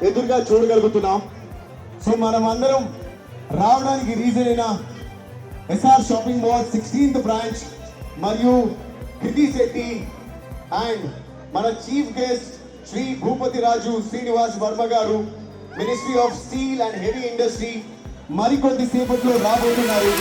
ఎదురుగా చూడగలుగుతున్నాం. సో మనం అందరం రావడానికి రీజన్ అయిన SR shopping mall 16th branch మరియు కృతి శెట్టి అండ్ మన చీఫ్ గెస్ట్ శ్రీ భూపతి రాజు శ్రీనివాస్ వర్మ గారు, ministry of steel and heavy industry మరికొద్ది సేపట్లో రాబోతున్నారు.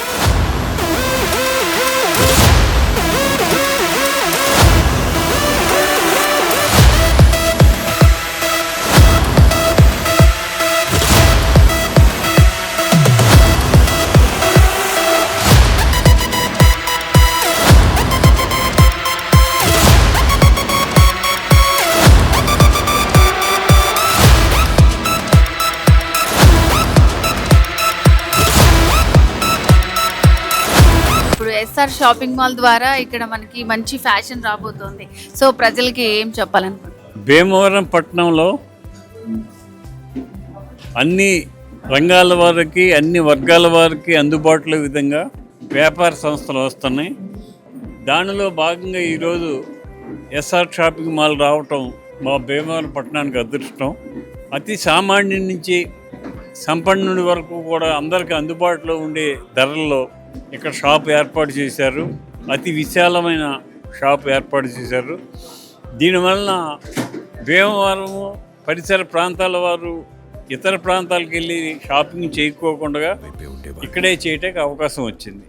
ఎస్ఆర్ షాపింగ్ మాల్ ద్వారా ఇక్కడ మనకి మంచి ఫ్యాషన్ రాబోతుంది. సో ప్రజలకి ఏం చెప్పాలనుకుంటున్నారు? భీమవరం పట్టణంలో అన్ని రంగాల వారికి, అన్ని వర్గాల వారికి అందుబాటులో విధంగా వ్యాపార సంస్థలు వస్తున్నాయి. దానిలో భాగంగా ఈరోజు ఎస్ఆర్ షాపింగ్ మాల్ రావటం మా భీమవరం పట్టణానికి అదృష్టం. అతి సామాన్యుడి నుంచి సంపన్నుడి వరకు కూడా అందరికీ అందుబాటులో ఉండే ధరల్లో ఇక్కడ షాప్ ఏర్పాటు చేశారు. అతి విశాలమైన షాప్ ఏర్పాటు చేశారు. దీనివలన భీమవరము పరిసర ప్రాంతాల వారు ఇతర ప్రాంతాలకు వెళ్ళి షాపింగ్ చేయకోకుండా ఇక్కడే చేయటానికి అవకాశం వచ్చింది.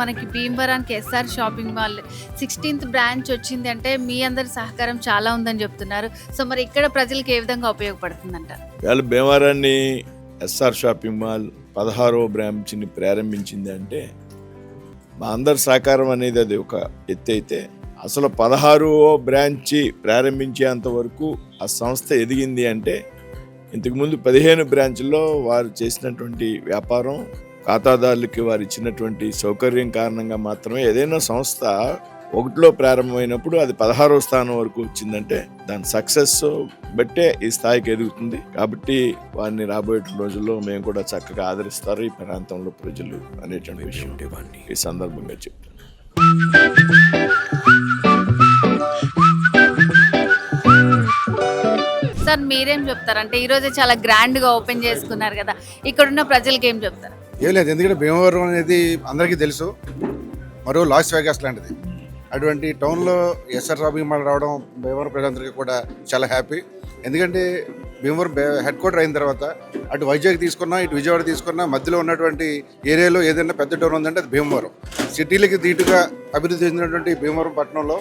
మనకి భీమవరానికి SR shopping mall 16th branch వచ్చింది అంటే మీ అందరి సహకారం చాలా ఉందని చెప్తున్నారు. సో మరి ఇక్కడ ప్రజలకు ఏ విధంగా ఉపయోగపడుతుందంటారు? వాళ్ళు భీమవరాన్ని ఎస్ఆర్ షాపింగ్ మాల్ 16వ బ్రాంచ్ని ప్రారంభించింది అంటే మా అందరి సహకారం అనేది అది ఒక ఎత్తు అయితే, అసలు 16వ బ్రాంచి ప్రారంభించేంత వరకు ఆ సంస్థ ఎదిగింది అంటే ఇంతకుముందు 15 బ్రాంచ్ల్లో వారు చేసినటువంటి వ్యాపారం, ఖాతాదారులకి వారు ఇచ్చినటువంటి సౌకర్యం కారణంగా మాత్రమే ఏదైనా సంస్థ 1లో ప్రారంభమైనప్పుడు అది 16వ స్థానం వరకు వచ్చిందంటే దాని సక్సెస్ బట్టే ఈ స్థాయికి ఎదుగుతుంది. కాబట్టి వారిని రాబోయే రోజుల్లో మేము కూడా చక్కగా ఆదరిస్తారు ఈ ప్రాంతంలో ప్రజలు అనేటువంటి విషయం ఈ సందర్భంగా చెప్తాను. సార్ మీరేం చెప్తారంటే ఈరోజు చాలా గ్రాండ్గా ఓపెన్ చేసుకున్నారు కదా, ఇక్కడున్న ప్రజలకి ఏం చెప్తారు? ఏం లేదు, ఎందుకంటే భీమవరం అనేది అందరికీ తెలుసు, మరో లాస్ వేగాస్ లాంటిది. అటువంటి టౌన్లో ఎస్ఆర్ షాపింగ్ మాల్ రావడం భీమవరం ప్రజలందరికీ కూడా చాలా హ్యాపీ. ఎందుకంటే భీమవరం హెడ్ క్వార్టర్ అయిన తర్వాత అటు వైజాగ్ తీసుకున్నా, ఇటు విజయవాడ తీసుకున్నా, మధ్యలో ఉన్నటువంటి ఏరియాలో ఏదైనా పెద్ద టౌన్ ఉందంటే అది భీమవరం. సిటీలకి ధీటుగా అభివృద్ధి చెందినటువంటి భీమవరం పట్టణంలో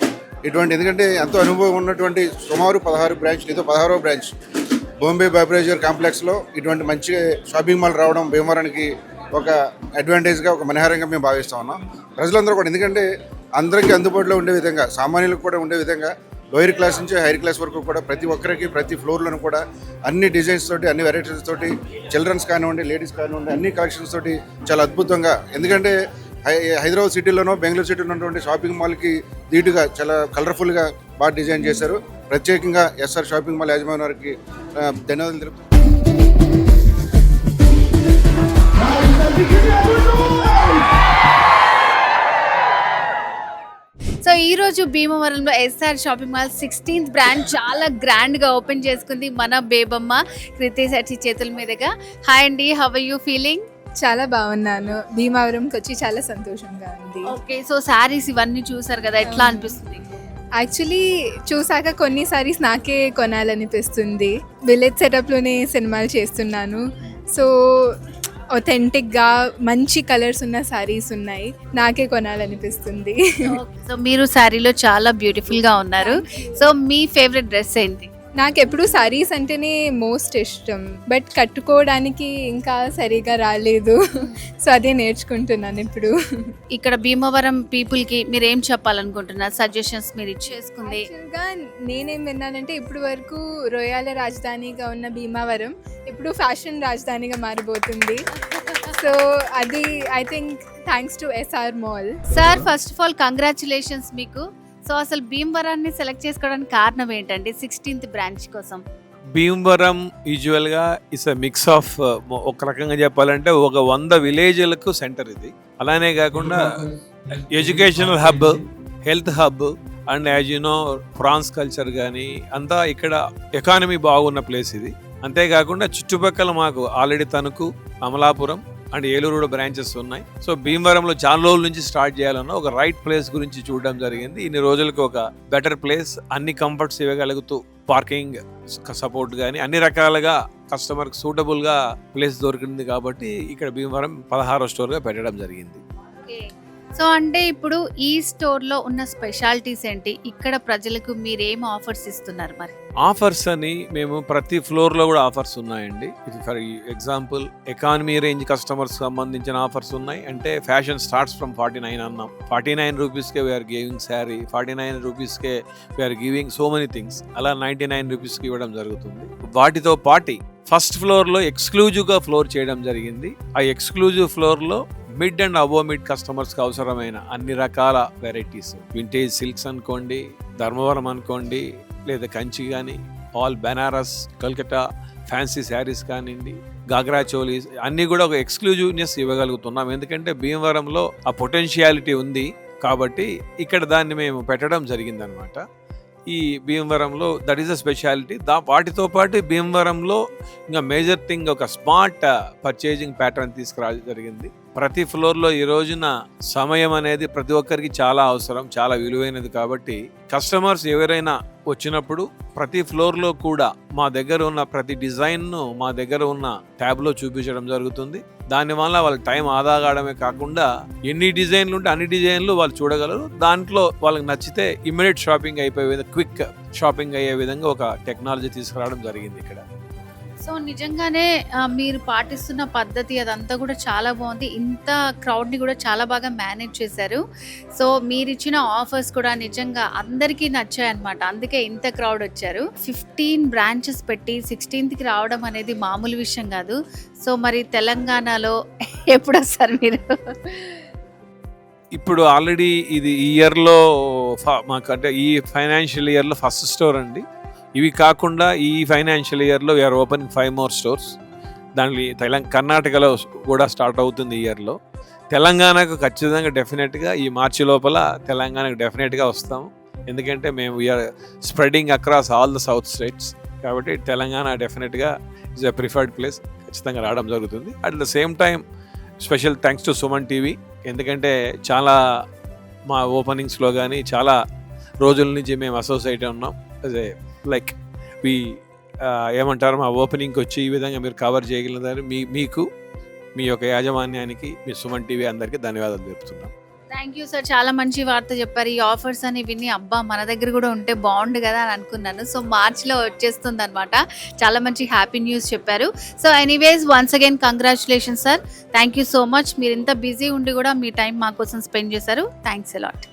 ఇటువంటి, ఎందుకంటే ఎంతో అనుభవం ఉన్నటువంటి సుమారు 16 బ్రాంచ్లు, ఇదో 16వ బ్రాంచ్ బాంబే బెవరేజర్ కాంప్లెక్స్లో ఇటువంటి మంచి షాపింగ్ మాల్ రావడం భీమవరానికి ఒక అడ్వాంటేజ్గా, ఒక మనహారంగా మేము భావిస్తూ ఉన్నాం. ప్రజలందరూ కూడా, ఎందుకంటే అందరికీ అందుబాటులో ఉండే విధంగా, సామాన్యులకు కూడా ఉండే విధంగా, లోయర్ క్లాస్ నుంచి హైయర్ క్లాస్ వరకు కూడా ప్రతి ఒక్కరికి ప్రతి ఫ్లోర్లను కూడా అన్ని డిజైన్స్ తోటి, అన్ని వెరైటీస్ తోటి, చిల్డ్రన్స్ కానివ్వండి, లేడీస్ కానివ్వండి, అన్ని కలెక్షన్స్ తోటి చాలా అద్భుతంగా, ఎందుకంటే హైదరాబాద్ సిటీలోనో బెంగళూరు సిటీలో ఉన్నటువంటి షాపింగ్ మాల్కి ధీటుగా చాలా కలర్ఫుల్గా బాగా డిజైన్ చేశారు. ప్రత్యేకంగా ఎస్ఆర్ షాపింగ్ మాల్ యాజమాన్య వారికి ధన్యవాదాలు తెలుపుతారు. సో ఈరోజు భీమవరంలో SR shopping mall 16th branch చాలా గ్రాండ్గా ఓపెన్ చేసుకుంది మన బేబమ్మ కృతి శెట్టి చేతుల మీదుగా. హాయ్ అండి, హౌ ఆర్ యూ ఫీలింగ్? చాలా బాగున్నాను, భీమవరంకి వచ్చి చాలా సంతోషంగా ఉంది. ఓకే, సో శారీస్ ఇవన్నీ చూసారు కదా, ఎట్లా అనిపిస్తుంది? యాక్చువల్లీ చూసాక కొన్ని సారీస్ నాకే కొనాలనిపిస్తుంది. విలేజ్ సెటప్లోనే సినిమాలు చేస్తున్నాను, సో ఒథెంటిక్గా మంచి కలర్స్ ఉన్న సారీస్ ఉన్నాయి, నాకే కొనాలనిపిస్తుంది. సో మీరు శారీలో చాలా బ్యూటిఫుల్గా ఉన్నారు. సో మీ ఫేవరెట్ డ్రెస్ ఏంటి? నాకు ఎప్పుడు సారీస్ అంటేనే మోస్ట్ ఇష్టం, బట్ కట్టుకోవడానికి ఇంకా సరిగా రాలేదు, సో అదే నేర్చుకుంటున్నాను ఇప్పుడు. ఇక్కడ భీమవరం పీపుల్కి మీరు ఏం చెప్పాలనుకుంటున్నారు? సజెషన్స్ మీరు ఇచ్చేసుకుంది. యాక్చువల్గా నేనేం విన్నానంటే ఇప్పుడు వరకు రొయ్యాల రాజధానిగా ఉన్న భీమవరం ఇప్పుడు ఫ్యాషన్ రాజధానిగా మారిపోతుంది. సో అది I think thanks to SR mall. Sir first of all congratulations మీకు. సో అసలు భీమవరాన్ని సెలెక్ట్ చేసుకోవడానికి కారణం ఏంటండి 16th బ్రాంచ్ కోసం? భీమవరం యూజువల్గా ఇట్స్ అ మిక్స్ ఆఫ్, ఒక రకంగా చెప్పాలంటే ఒక 100 విలేజ్లకు సెంటర్ ఇది. అలానే కాకుండా educational hub, health hub and as you know France culture కానీ అంతా ఇక్కడ ఎకానమీ బాగున్న ప్లేస్ ఇది. అంతేకాకుండా చుట్టుపక్కల మాకు ఆల్రెడీ తణుకు, అమలాపురం అండ్ ఏలూరు కూడా బ్రాంచెస్ ఉన్నాయి. సో భీమవరంలో చాలా రోజుల నుంచి స్టార్ట్ చేయాలన్న ఒక రైట్ ప్లేస్ గురించి చూడడం జరిగింది. ఇన్ని రోజులకు ఒక బెటర్ ప్లేస్, అన్ని కంఫర్ట్స్ ఇవ్వగలుగుతూ, పార్కింగ్ సపోర్ట్ కానీ అన్ని రకాలుగా కస్టమర్కి సూటబుల్గా ప్లేస్ దొరికింది కాబట్టి ఇక్కడ భీమవరం 16వ స్టోర్గా పెట్టడం జరిగింది. సో అంటే ఇప్పుడు ఈ స్టోర్లో ఉన్న స్పెషాలిటీస్ ఏంటి? ఇక్కడ ప్రజలకు మీరు ఏం ఆఫర్స్ ఇస్తున్నారు మరి? ఆఫర్స్ అని మేము ప్రతి ఫ్లోర్లో కూడా ఆఫర్స్ ఉన్నాయండి. For example economy range customers సంబంధించిన ఆఫర్స్ ఉన్నాయి. అంటే ఫ్యాషన్ స్టార్ట్స్ ఫ్రమ్ 49 అన్నాం, 49 రూపీస్కే వీఆర్ గివింగ్ శారీ, 49 రూపీస్కే we are giving so many things. అలా 99 రూపీస్కి ఇవ్వడం జరుగుతుంది. వాటితో పాటు ఫస్ట్ ఫ్లోర్లో ఎక్స్క్లూజివ్గా ఫ్లోర్ చేయడం జరిగింది. ఆ ఎక్స్క్లూజివ్ ఫ్లోర్లో మిడ్ అండ్ అబో మిడ్ కస్టమర్స్కి అవసరమైన అన్ని రకాల వెరైటీస్, వింటేజ్ సిల్క్స్ అనుకోండి, ధర్మవరం అనుకోండి, లేదా కంచి కానీ, ఆల్ బెనారస్, కల్కటా ఫ్యాన్సీ శారీస్ కానివ్వండి, గాగ్రా చోలీస్ అన్నీ కూడా ఒక ఎక్స్క్లూజివ్నెస్ ఇవ్వగలుగుతున్నాం. ఎందుకంటే భీమవరంలో ఆ పొటెన్షియాలిటీ ఉంది కాబట్టి ఇక్కడ దాన్ని మేము పెట్టడం జరిగిందనమాట. ఈ భీమవరంలో దట్ ఈస్ అ స్పెషాలిటీ. వాటితో పాటు భీమవరంలో ఇంకా మేజర్ థింగ్ ఒక స్మార్ట్ పర్చేజింగ్ ప్యాటర్న్ తీసుకురావడం జరిగింది. ప్రతి ఫ్లోర్లో ఈ రోజున సమయం అనేది ప్రతి ఒక్కరికి చాలా అవసరం, చాలా విలువైనది. కాబట్టి కస్టమర్స్ ఎవరైనా వచ్చినప్పుడు ప్రతి ఫ్లోర్లో కూడా మా దగ్గర ఉన్న ప్రతి డిజైన్ను మా దగ్గర ఉన్న ట్యాబ్లో చూపించడం జరుగుతుంది. దానివల్ల వాళ్ళ టైం ఆదా కావడమే కాకుండా ఎన్ని డిజైన్లు ఉంటే అన్ని డిజైన్లు వాళ్ళు చూడగలరు. దాంట్లో వాళ్ళకి నచ్చితే ఇమ్మీడియట్ షాపింగ్ అయిపోయే విధంగా, క్విక్ షాపింగ్ అయ్యే విధంగా ఒక టెక్నాలజీ తీసుకురావడం జరిగింది ఇక్కడ. సో నిజంగానే మీరు పాటిస్తున్న పద్ధతి అదంతా కూడా చాలా బాగుంది. ఇంత క్రౌడ్ని కూడా చాలా బాగా మేనేజ్ చేశారు. సో మీరు ఇచ్చిన ఆఫర్స్ కూడా నిజంగా అందరికీ నచ్చాయి అన్నమాట. అందుకే ఇంత క్రౌడ్ వచ్చారు. 15 బ్రాంచెస్ పెట్టి 16th రావడం అనేది మామూలు విషయం కాదు. సో మరి తెలంగాణలో ఎప్పుడు వస్తారు మీరు? ఇప్పుడు ఆల్రెడీ ఇది ఈ ఇయర్లో మాకంటే ఈ ఫైనాన్షియల్ ఇయర్లో ఫస్ట్ స్టోర్ అండి. ఇవి కాకుండా ఈ ఫైనాన్షియల్ ఇయర్లో వీఆర్ ఓపెనింగ్ 5 more స్టోర్స్. దాంట్లో కర్ణాటకలో కూడా స్టార్ట్ అవుతుంది ఈ ఇయర్లో. తెలంగాణకు ఖచ్చితంగా డెఫినెట్గా ఈ మార్చి లోపల తెలంగాణకు డెఫినెట్గా వస్తాము. ఎందుకంటే మేము we are spreading across all the south states కాబట్టి తెలంగాణ డెఫినెట్గా ఇస్ ఎ ప్రిఫర్డ్ ప్లేస్, ఖచ్చితంగా రావడం జరుగుతుంది. At the same time special thanks to Suman TV. ఎందుకంటే చాలా మా ఓపెనింగ్స్లో కానీ చాలా రోజుల నుంచి మేము అసోసియేట్ ఉన్నాం. లైక్ ఏమంటారు, మా ఓపెనింగ్కి వచ్చి ఈ విధంగా మీరు కవర్ చేయగలిగినారు. మీకు మీ యొక్క యాజమాన్యానికి, మీ సుమన్ టీవీ అందరికీ ధన్యవాదాలు చెప్తున్నాం. థ్యాంక్ యూ సార్, చాలా మంచి వార్త చెప్పారు. ఈ ఆఫర్స్ అని విని అబ్బా మన దగ్గర కూడా ఉంటే బాగుండు కదా అని అనుకున్నాను. సో మార్చ్లో వచ్చేస్తుంది అనమాట. చాలా మంచి హ్యాపీ న్యూస్ చెప్పారు. So anyways once again congratulation sir. Thank you so much. మీరు ఇంత బిజీ ఉండి కూడా మీ టైం మా కోసం స్పెండ్ చేశారు. Thanks a lot.